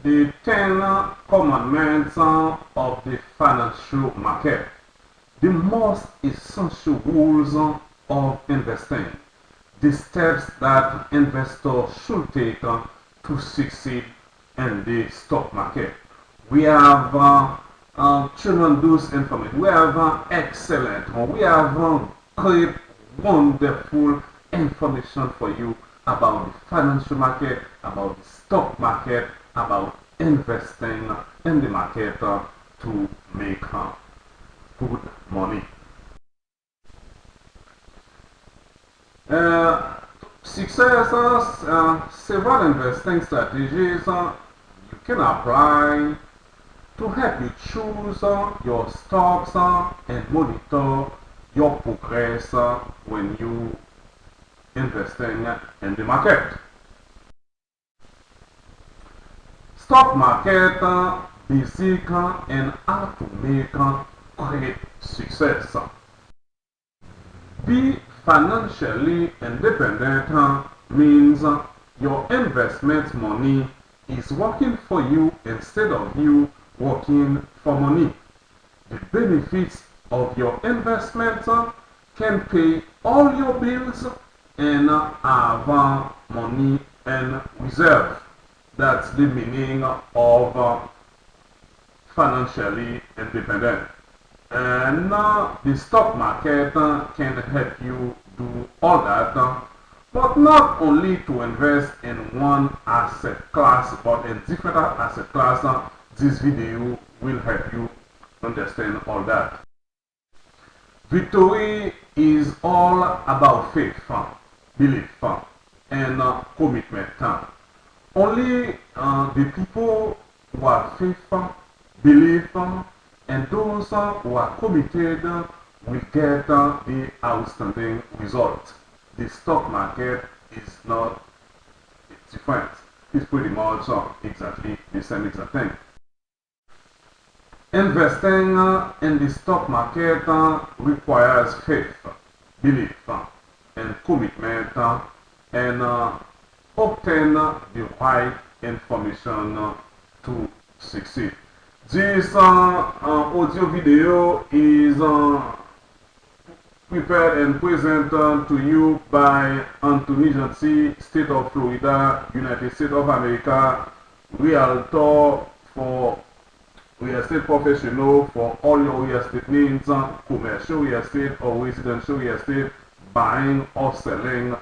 The 10 commandments of the financial market. The most essential rules of investing. The steps that investors should take to succeed in the stock market. We have tremendous information. We have excellent, we have great, wonderful information for you about the financial market, about the stock market, about investing in the market to make good money. Success, several investing strategies you can apply to help you choose your stocks and monitor your progress when you investing in the market. Stock market basic and how to make great success. Be financially independent means your investment money is working for you instead of you working for money. The benefits of your investment can pay all your bills and have money in reserve. That's the meaning of financially independent. And the stock market can help you do all that, but not only to invest in one asset class, but in different asset class. This video will help you understand all that. Victory is all about faith, belief, and commitment. Only the people who have faith, belief, and those who are committed will get the outstanding result. The stock market is not different. It's pretty much exactly the same exact thing. Investing in the stock market requires faith, belief, and commitment, and obtain the right information to succeed. This audio video is prepared and present to you by Antony, Jeanty, State of Florida, United States of America, realtor for real estate professional for all your real estate needs, commercial real estate or residential real estate, buying or selling.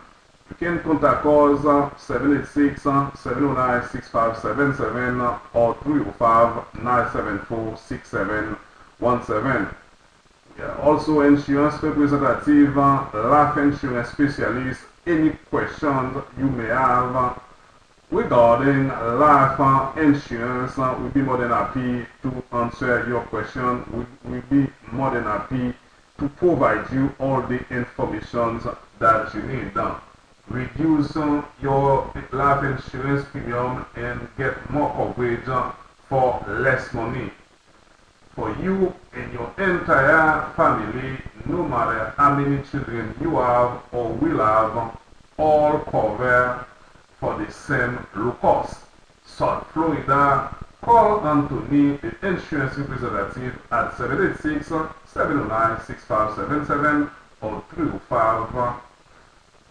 You can contact us 786-709-6577 or 305-974-6717. We are also insurance representative, life insurance specialist. Any questions you may have regarding life insurance, we'll be more than happy to answer your question. We'll be more than happy to provide you all the information that you need. Reduce your life insurance premium and get more coverage for less money. For you and your entire family, no matter how many children you have or will have, all covered for the same low cost. South Florida, call Antony, the insurance representative at 786-709-6577 or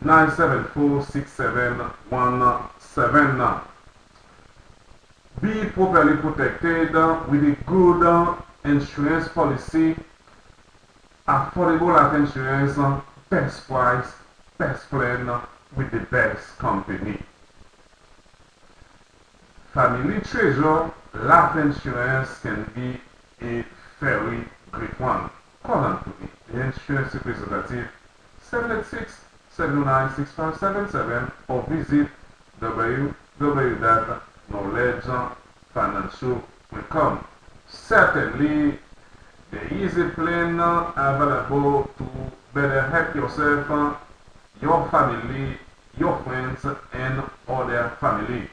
305-974-6717. Be properly protected with a good insurance policy, affordable life insurance, best price, best plan with the best company. Family treasure, life insurance can be a very great one. Call Antony, the insurance representative, 786-709-6577 or visit www.knowledgefinancial.com. Certainly, there is a plan available to better help yourself, your family, your friends, and other family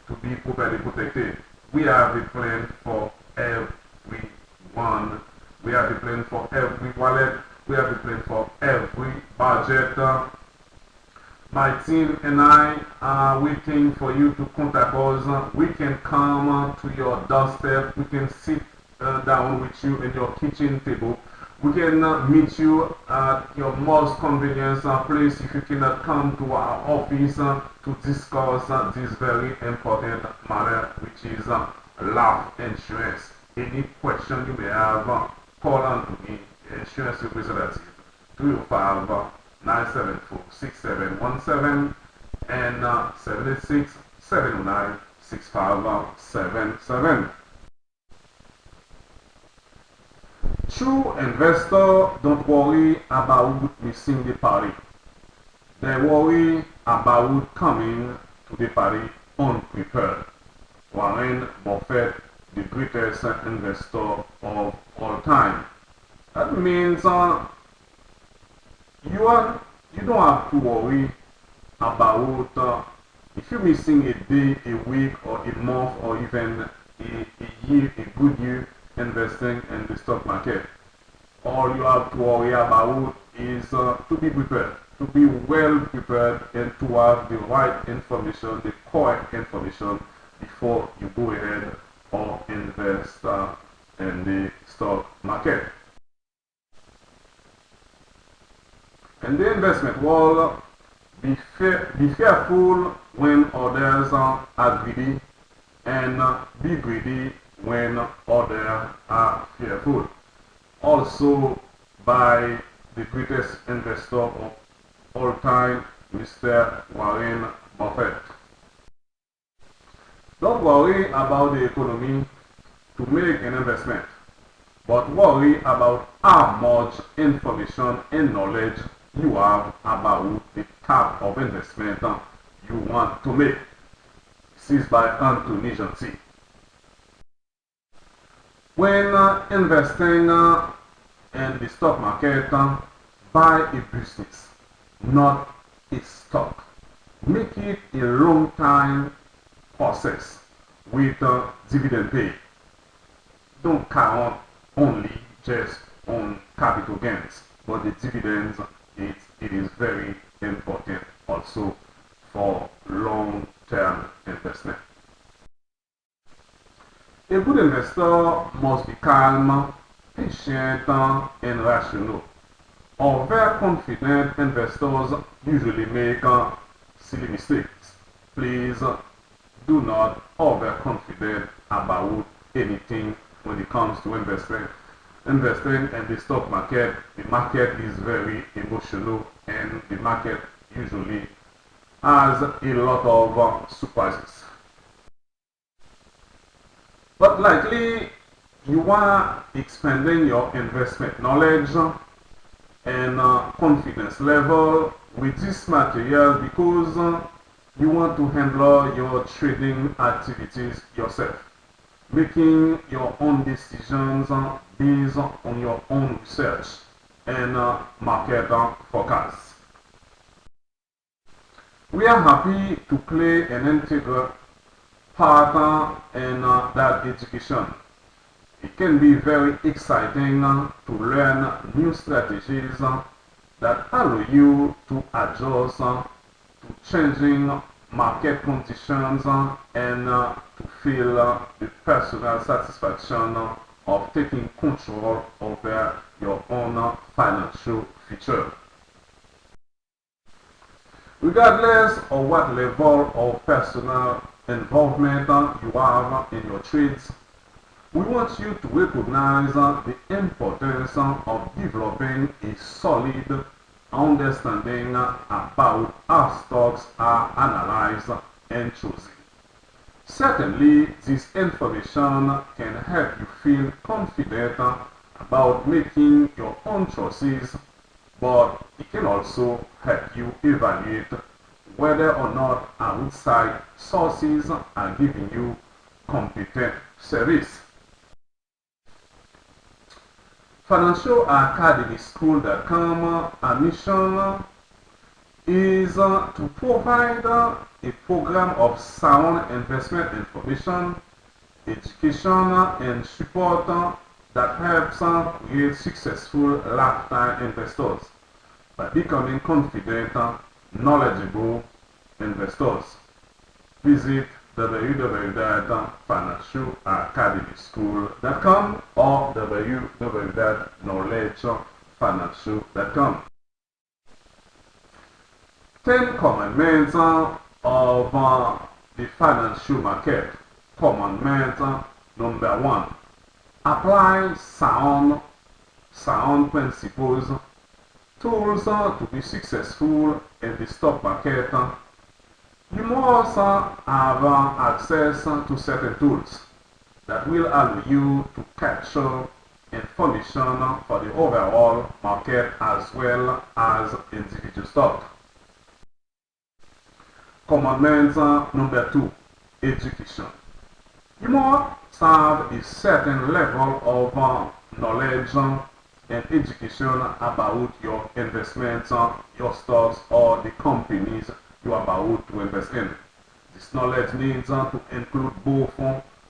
to be properly protected. We have a plan for everyone. We have a plan for every wallet. We have a plan for every budget. My team and I are waiting for you to contact us. We can come to your doorstep. We can sit down with you in your kitchen table. We can meet you at your most convenient place if you cannot come to our office to discuss this very important matter, which is life insurance. Any question you may have, call on to me, insurance representative, 305 974-6717 and 786-709-6577. True investors don't worry about missing the party. They worry about coming to the party unprepared. Warren Buffett, the greatest investor of all time. That means you don't have to worry about if you're missing a day, a week, or a month, or even a year, a good year investing in the stock market. All you have to worry about is to be prepared, to be well prepared, and to have the right information, the correct information before you go ahead or invest in the stock market. In the investment world, be fearful when others are greedy, and be greedy when others are fearful. Also by the greatest investor of all time, Mr. Warren Buffett. Don't worry about the economy to make an investment, but worry about how much information and knowledge you have about the type of investment you want to make. This is by Antony Jeanty. When investing in the stock market, buy a business, not a stock. Make it a long time process with dividend pay. Don't count only just on capital gains, but the dividends, it is very important also for long-term investment. A good investor must be calm, patient, and rational. Overconfident investors usually make silly mistakes. Please do not overconfident about anything when it comes to investing. Investing in the stock market, the market is very emotional, and the market usually has a lot of surprises. But likely you are expanding your investment knowledge and confidence level with this material because you want to handle your trading activities yourself, making your own decisions based on your own research and market forecasts. We are happy to play an integral part in that education. It can be very exciting to learn new strategies that allow you to adjust to changing market conditions and to feel the personal satisfaction of taking control over your own financial future. Regardless of what level of personal involvement you have in your trades, we want you to recognize the importance of developing a solid understanding about how stocks are analyzed and chosen. Certainly, this information can help you feel confident about making your own choices, but it can also help you evaluate whether or not outside sources are giving you competent service. FinancialAcademySchool.com, our mission is to provide a program of sound investment information, education, and support that helps create successful lifetime investors by becoming confident knowledgeable investors. Visit www.financialacademyschool.com or www.knowledgefinancial.com. 10 commandments of the financial market. Commandment number 1. Apply sound principles. Tools to be successful in the stock market. You must have access to certain tools that will allow you to capture information for the overall market as well as individual stock. Commandment number 2. Education. You must have a certain level of knowledge and education about your investments, your stocks, or the companies you are about to invest in. This knowledge needs to include both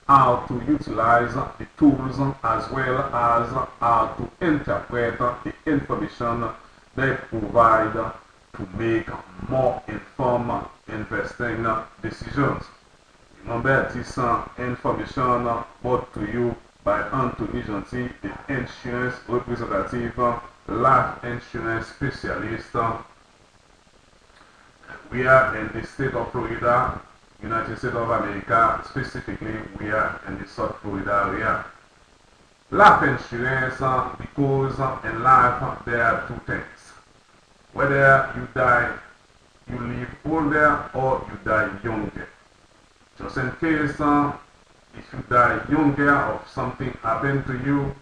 how to utilize the tools as well as how to interpret the information they provide to make more informed investing decisions. Remember, this information brought to you by Antony Jeanty, the insurance representative, life insurance specialist. We are in the state of Florida, United States of America. Specifically, we are in the South Florida area. Life insurance, because in life there are two things. Whether you die, you live older, or you die younger. Just in case if you die younger or something happened to you,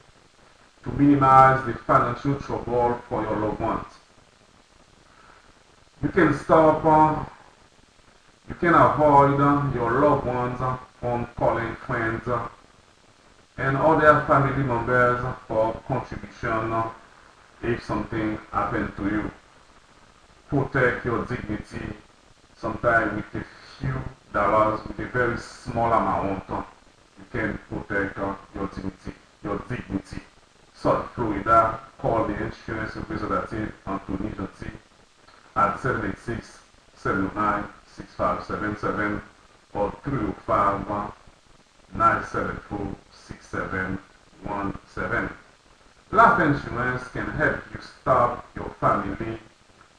to minimize the financial trouble for your loved ones. You can stop, you can avoid your loved ones from calling friends and other family members for contribution if something happened to you. Protect your dignity, sometimes with a few dollars, with a very small amount, you can protect your dignity. South Florida, call the insurance representative Antony Jeanty at 786-709-6577 or 305-974-6717. Life insurance can help you stop your family,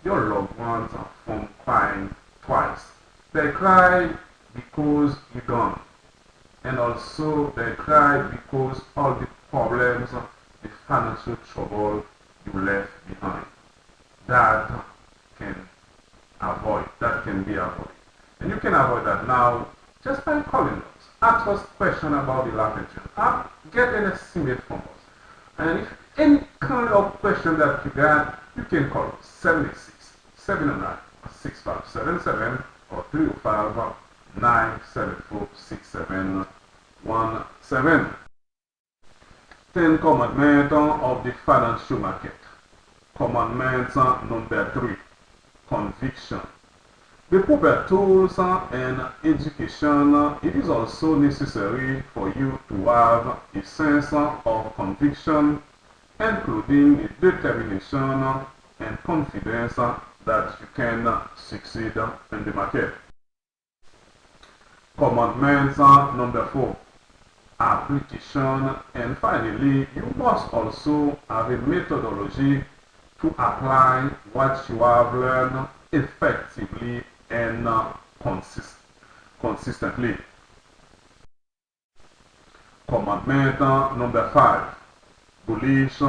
your loved ones from crying twice. They cry because you're gone, and also they cry because all the problems, the financial trouble you left behind. That can be avoided. And you can avoid that now just by calling us. Ask us questions about the life insurance. Get an estimate from us. And if any kind of question that you got, you can call us 786-709-6577 or 305-974-6717. 10 commandments of the financial market. Commandment number 3. Conviction. The proper tools and education, it is also necessary for you to have a sense of conviction, including a determination and confidence that you can succeed in the market. Commandment number 4. Application. And finally, you must also have a methodology to apply what you have learned effectively and consistently. Commandment number 5. Bullish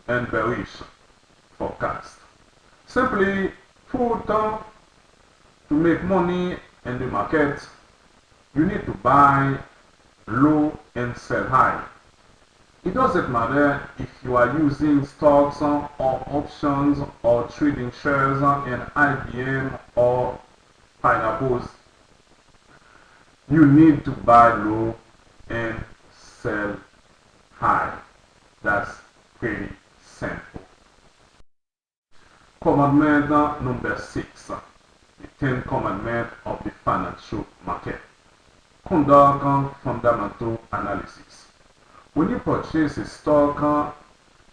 and bearish forecast. Simply put, to make money in the market, you need to buy low and sell high. It doesn't matter if you are using stocks or options or trading shares in IBM or pineapples. You need to buy low and sell high. That's pretty simple. Commandment number 6. The 10 commandments of the financial market. Conduct fundamental analysis. When you purchase a stock,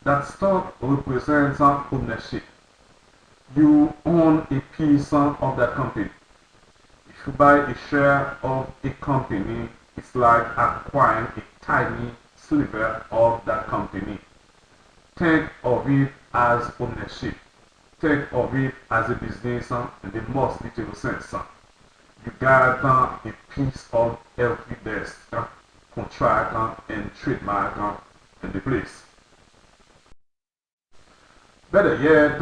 that stock represents ownership. you own a piece of that company. If you buy a share of a company, it's like acquiring a tiny sliver of that company. Think of it as ownership. Think of it as a business in the most literal sense. You got a piece of every desk, contract, and trademark in the place. Better yet,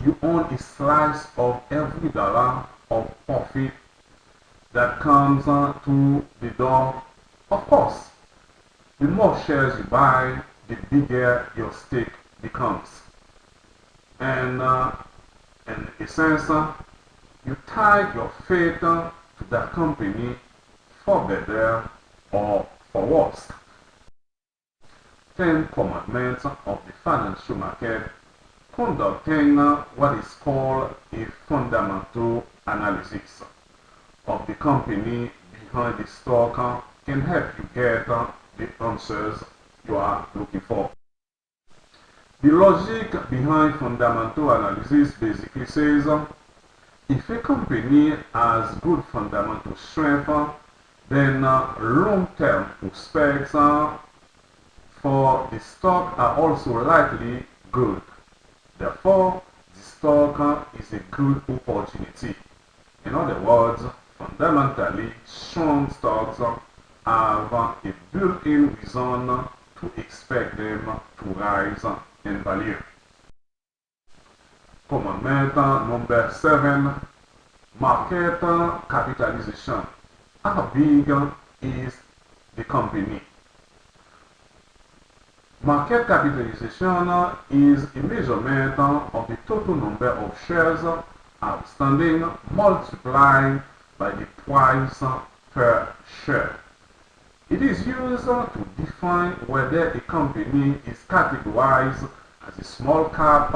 you own a slice of every dollar of profit that comes to the door. Of course, the more shares you buy, the bigger your stake becomes. And in a sense, you tie your fate to that company for better or for worse. 10 commandments of the financial market conducting what is called a fundamental analysis of the company behind the stock can help you get the answers you are looking for. The logic behind fundamental analysis basically says if a company has good fundamental strength, then long-term prospects for the stock are also likely good. Therefore, the stock is a good opportunity. In other words, fundamentally, strong stocks have a built-in reason to expect them to rise in value. Commandment number 7, market capitalization. How big is the company? Market capitalization is a measurement of the total number of shares outstanding multiplied by the price per share. It is used to define whether a company is categorized as a small cap,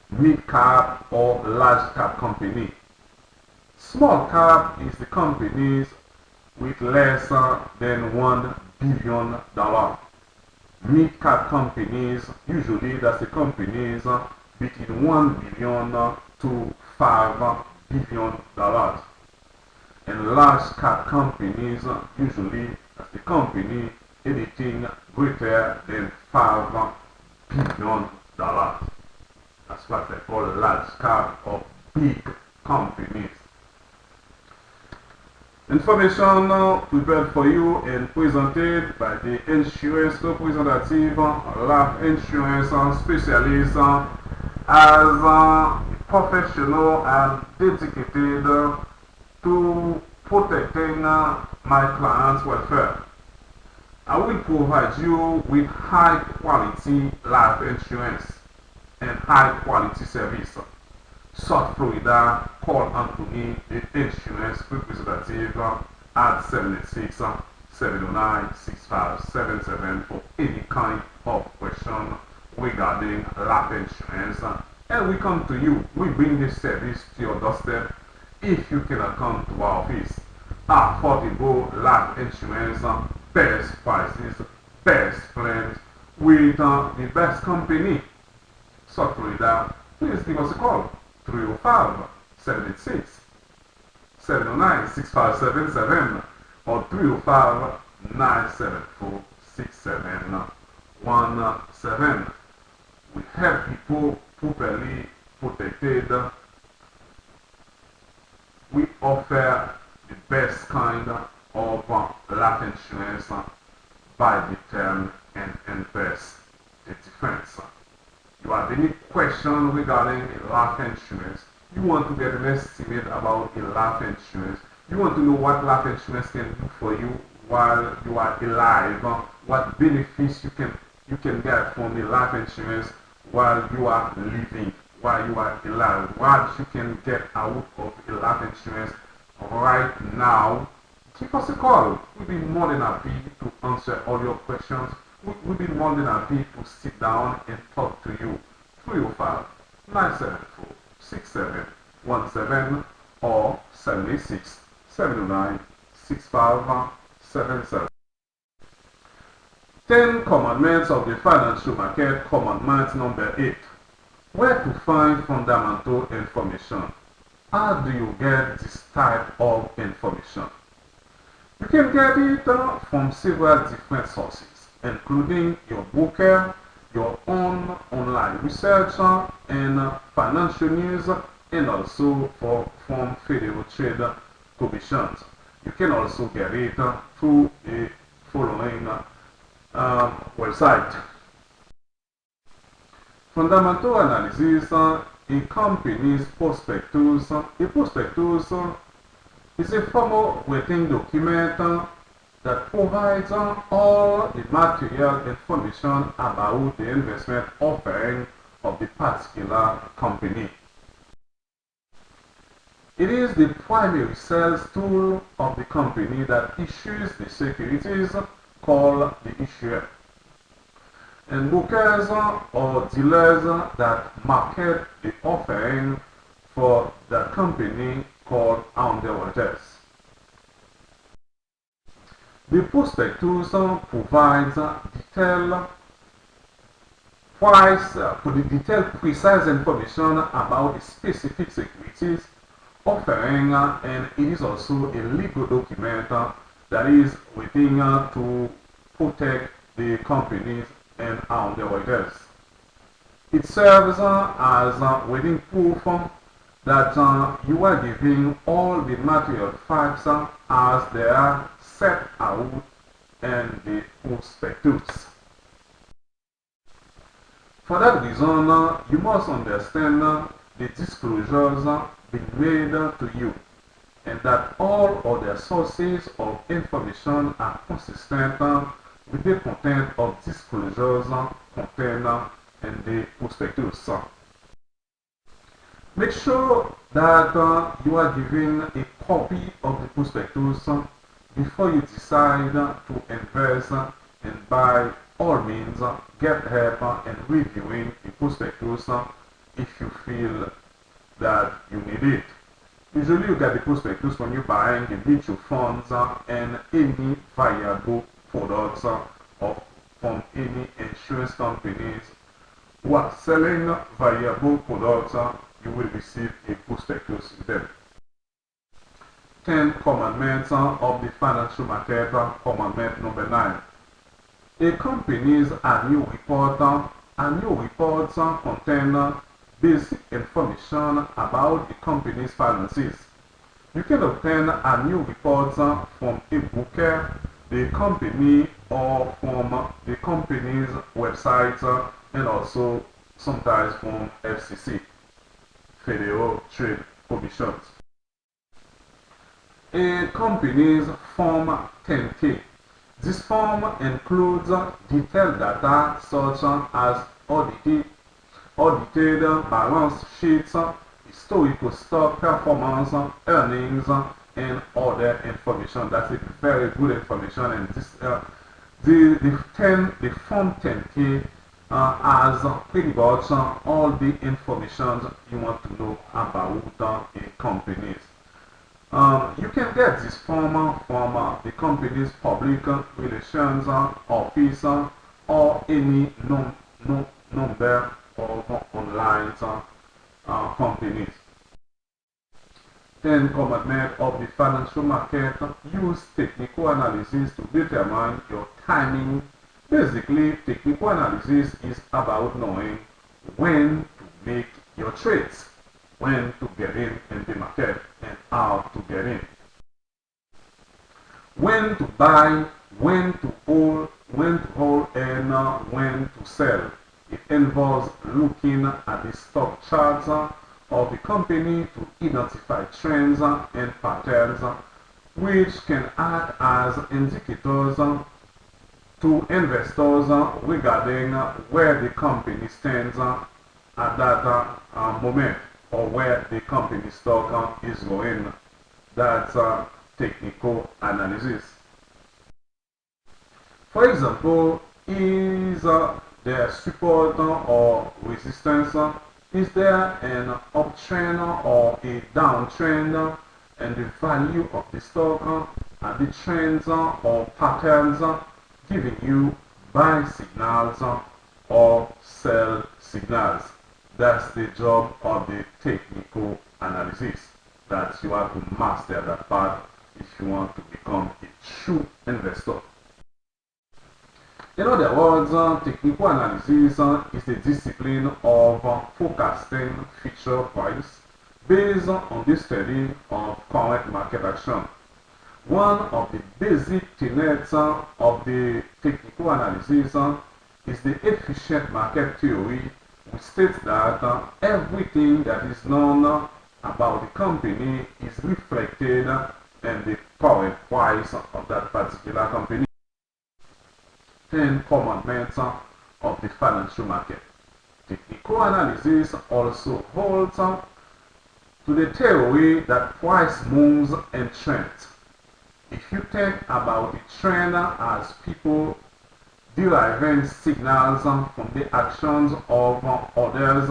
mid cap, or large cap company. Small cap is the companies with less than $1 billion. Mid-cap companies, usually that's the companies between $1 billion to $5 billion. And large-cap companies, usually that's the company anything greater than $5 billion. That's what they call large-cap or big companies. Information prepared for you and presented by the insurance representative, life insurance specialist, as a professional and dedicated to protecting my clients' welfare. I will provide you with high quality life insurance and high quality service. South Florida, call Antony, the insurance representative at 786-709-6577 for any kind of question regarding life insurance. And we come to you, we bring this service to your doorstep if you cannot come to our office. Affordable life insurance, best prices, best plans, with the best company. South Florida, please give us a call. 305-786-709-6577 or 305-974-6717. We help people properly protected. We offer the best kind of life insurance by the term and invest the difference. You have any question regarding life insurance, you want to get an estimate about a life insurance, you want to know what life insurance can do for you while you are alive, what benefits you can get from the life insurance while you are living, while you are alive, what you can get out of a life insurance right now, give us a call. We'll be more than happy to answer all your questions. We'll be more than happy to sit down and talk to you. 305-974-6717 or 786-709-6577. 10 commandments of the financial market. Commandment number 8. Where to find fundamental information? How do you get this type of information? You can get it from several different sources, including your broker, your own online research, and financial news, and also from Federal Trade Commissions. You can also get it through a following website. Fundamental analysis, a company's prospectus. A prospectus is a formal written document that provides all the material information about the investment offering of the particular company. It is the primary sales tool of the company that issues the securities called the issuer. And brokers or dealers that market the offering for the company called underwriters. The prospectus provides detailed precise information about the specific securities offering, and it is also a legal document that is written to protect the companies and underwriters. It serves as written proof that you are giving all the material facts as they are set out in the prospectus. For that reason, you must understand the disclosures being made to you, and that all other sources of information are consistent with the content of disclosures contained in the prospectus. Make sure that you are given a copy of the prospectus before you decide to invest, and by all means get help in reviewing the prospectus if you feel that you need it. Usually you get the prospectus when you're buying the mutual funds and any variable products from any insurance companies who are selling variable products. You will receive a prospectus with them. 10 commandments of the financial market. Commandment number 9. A company's annual reports contain basic information about the company's finances. You can obtain annual reports from a broker, the company, or from the company's website, and also sometimes from FCC, Federal Trade Commissions. A company's Form 10K. This form includes detailed data such as audited balance sheets, historical stock performance, earnings, and other information. That's a very good information. And this, the Form 10K has pretty much all the information you want to know about a company. You can get this form from the company's public relations office or any number of online companies. 10 commandments of the financial market. Use technical analysis to determine your timing. Basically, technical analysis is about knowing when to make your trades, when to get in the market, and how to get in. When to buy, when to hold, and when to sell. It involves looking at the stock charts of the company to identify trends and patterns, which can act as indicators to investors regarding where the company stands at that moment, or where the company stock is going. That's technical analysis. For example, is there support or resistance? Is there an uptrend or a downtrend? And the value of the stock, are the trends or patterns giving you buy signals or sell signals? That's the job of the technical analysis, that you have to master that part if you want to become a true investor. In other words, technical analysis is the discipline of forecasting future price based on the study of current market action. One of the basic tenets of the technical analysis is the efficient market theory, which states that everything that is known about the company is reflected in the current price of that particular company. 10 commandments of the financial market. Technical analysis also holds to the theory that price moves in trends. If you think about the trend as people deriving signals from the actions of others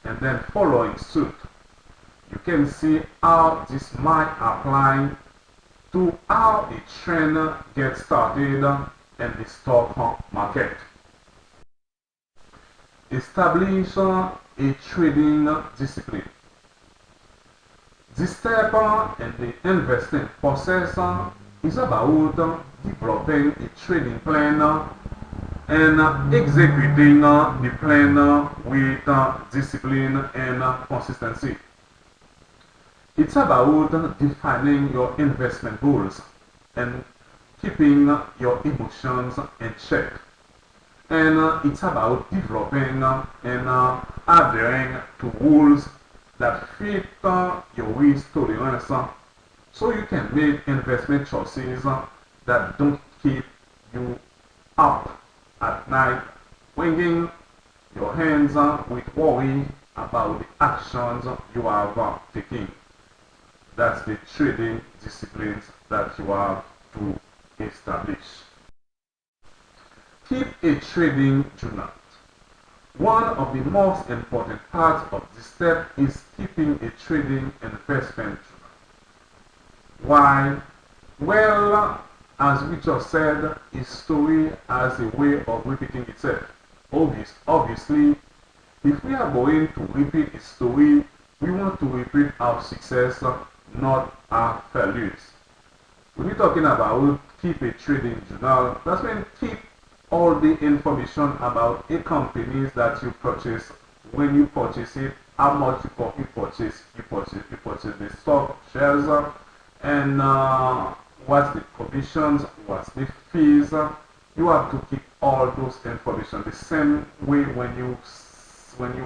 and then following suit, you can see how this might apply to how a trend gets started in the stock market. Establish a trading discipline. This step in the investing process is about developing a trading plan and executing the plan with discipline and consistency. It's about defining your investment goals and keeping your emotions in check. And it's about developing and adhering to rules that fit your risk tolerance so you can make investment choices that don't keep you up at night, wringing your hands with worry about the actions you have taken. That's the trading disciplines that you have to establish. Keep a trading journal. One of the most important parts of this step is keeping a trading investment journal. Why? Well, as we just said, a story has a way of repeating itself. Obviously, if we are going to repeat a story, we want to repeat our success, not our failures. When we're talking about keep a trading journal, that's when keep all the information about a company that you purchase, when you purchase it, how much you purchase the stock shares, and what's the commissions, what's the fees. You have to keep all those information. The same way when you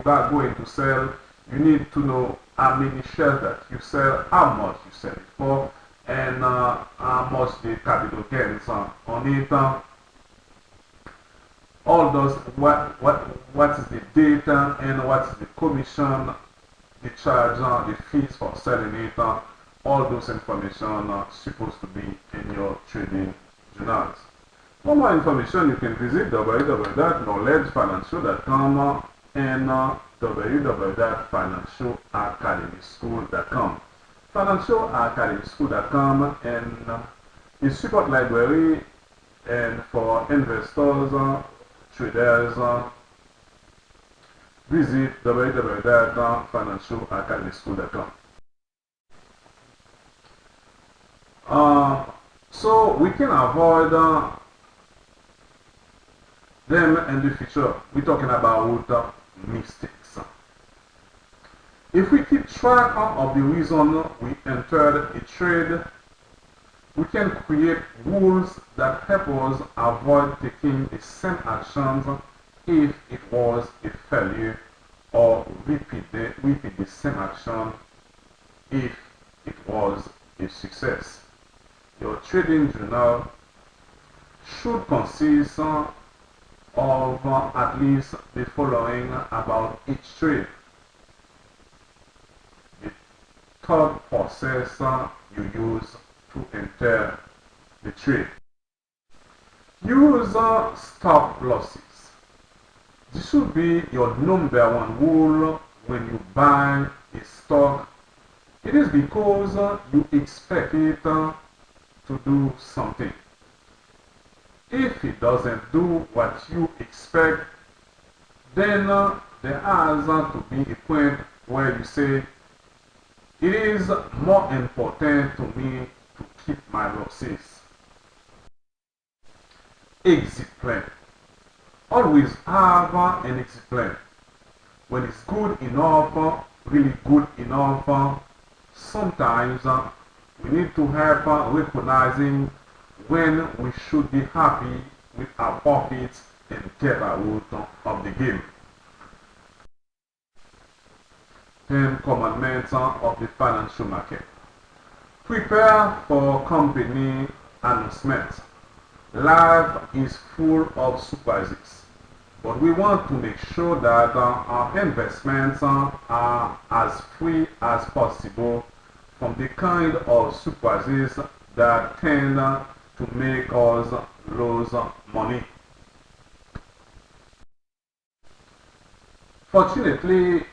are going to sell, you need to know how many shares that you sell, how much you sell it for, and how much the capital gains on it. All those, what is the data and what is the commission, the charge, the fees for selling it. All those information are supposed to be in your trading journals. For more information, you can visit www.knowledgefinancial.com and www.financialacademyschool.com. Financialacademyschool.com and a support library and for investors, traders. Visit www.financialacademyschool.com. So we can avoid them in the future. We're talking about mistakes. If we keep track of the reason we entered a trade, we can create rules that help us avoid taking the same actions if it was a failure, or repeat the same action if it was a success. Your trading journal should consist of at least the following about each trade. The thought process you use to enter the trade. Use stop losses. This should be your number one rule when you buy a stock. It is because you expect it to do something. If it doesn't do what you expect, then there has to be a point where you say, it is more important to me to keep my losses. Exit plan. Always have an exit plan. When it's good enough, really good enough, sometimes we need to have recognizing when we should be happy with our profits and get out of the game. 10 commandments of the financial market. Prepare for company announcements. Life is full of surprises, but we want to make sure that our investments are as free as possible from the kind of surprises that tend to make us lose money. Fortunately,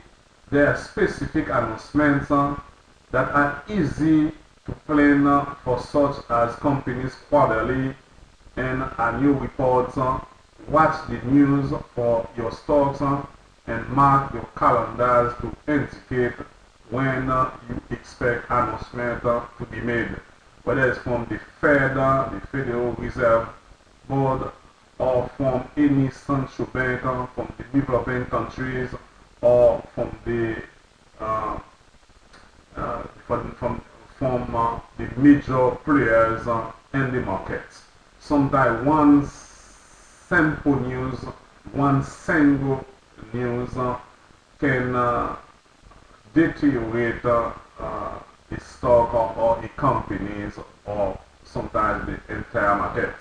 there are specific announcements that are easy to plan for, such as companies quarterly and annual reports. Watch the news for your stocks and mark your calendars to indicate when you expect announcement to be made, whether it's from the Fed, the Federal Reserve Board, or from any central bank from the developing countries, or from the the major players in the markets. Sometimes one single news can deteriorate a stock or a company's, or sometimes the entire market.